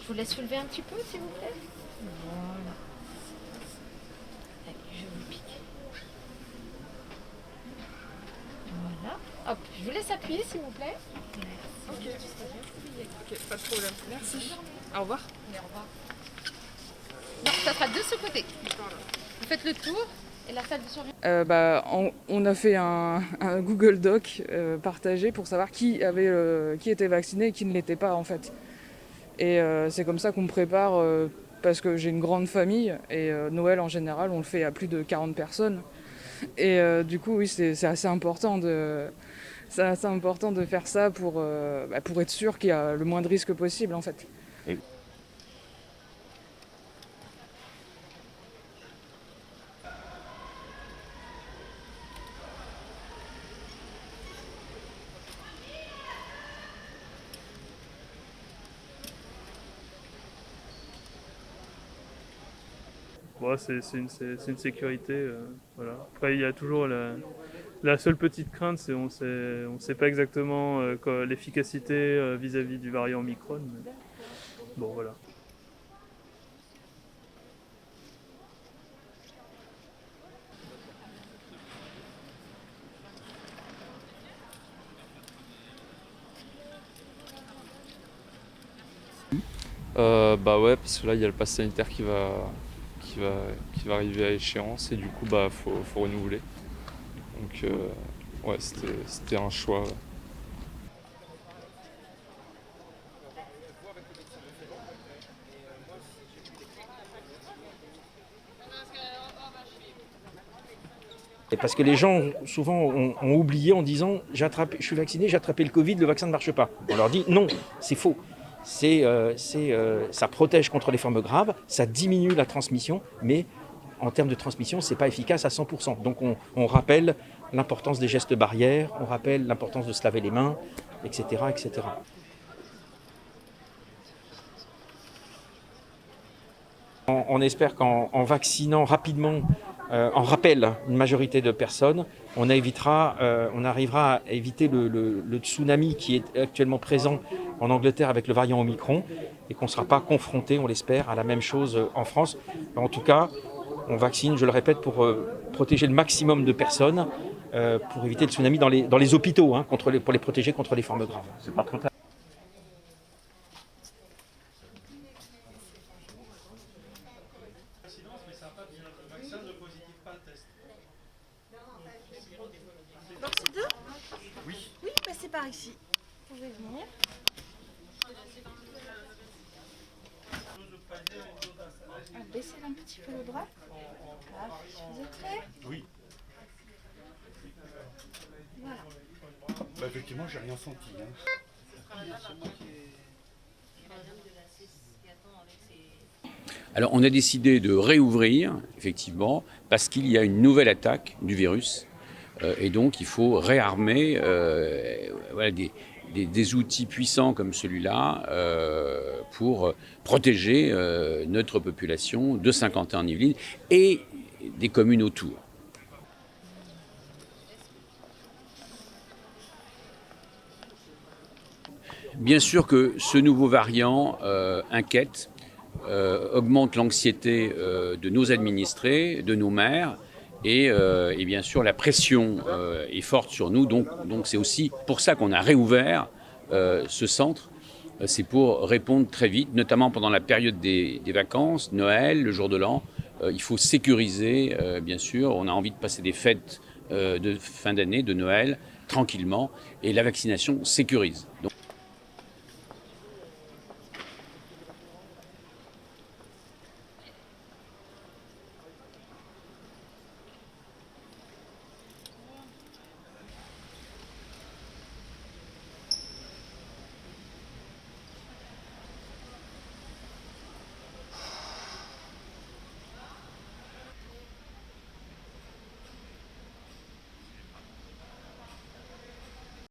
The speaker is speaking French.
vous laisse soulever un petit peu, s'il vous plaît. Voilà. Allez, je vous pique. Voilà. Hop, je vous laisse appuyer, s'il vous plaît. Ok. Ok, pas de problème. Merci. Au revoir. Au revoir. Non, ça sera de ce côté. Vous faites le tour et la salle de surveillance. On a fait un Google Doc partagé pour savoir qui était vacciné et qui ne l'était pas en fait. Et c'est comme ça qu'on me prépare parce que j'ai une grande famille et Noël en général on le fait à plus de 40 personnes. Et du coup oui c'est assez important de faire ça pour être sûr qu'il y a le moins de risques possible en fait. Bon, c'est une sécurité. Voilà. Après, il y a toujours la seule petite crainte, c'est on sait pas exactement l'efficacité vis-à-vis du variant Omicron. Mais bon, voilà. Bah ouais, parce que là il y a le pass sanitaire qui va, qui va arriver à échéance et du coup bah faut renouveler. Donc ouais, c'était un choix. Ouais. Et parce que les gens souvent ont oublié en disant je suis vacciné, j'ai attrapé le Covid, le vaccin ne marche pas. On leur dit non, c'est faux. Ça protège contre les formes graves, ça diminue la transmission, mais en termes de transmission, c'est pas efficace à 100%. Donc on rappelle l'importance des gestes barrières, on rappelle l'importance de se laver les mains, etc., etc. On espère qu'en vaccinant rapidement, en rappel une majorité de personnes, on arrivera à éviter le tsunami qui est actuellement présent en Angleterre avec le variant Omicron et qu'on ne sera pas confronté, on l'espère, à la même chose en France. En tout cas, on vaccine, je le répète, pour protéger le maximum de personnes, pour éviter le tsunami dans les hôpitaux, hein, pour les protéger contre les formes graves. C'est pas trop tard. Donc c'est deux? Oui. Oui, bah c'est par ici. Vous pouvez venir. Baissez un petit peu le bras. Voilà. Vous êtes prêts? Oui. Voilà. Bah effectivement, j'ai rien senti. Hein. Alors on a décidé de réouvrir, effectivement, parce qu'il y a une nouvelle attaque du virus. Et donc il faut réarmer voilà, des outils puissants comme celui-là pour protéger notre population de Saint-Quentin-en-Yvelines et des communes autour. Bien sûr que ce nouveau variant inquiète, augmente l'anxiété de nos administrés, de nos maires, et bien sûr la pression est forte sur nous. Donc c'est aussi pour ça qu'on a réouvert ce centre. C'est pour répondre très vite, notamment pendant la période des vacances, Noël, le jour de l'an. Il faut sécuriser, bien sûr. On a envie de passer des fêtes de fin d'année, de Noël, tranquillement. Et la vaccination sécurise. Donc,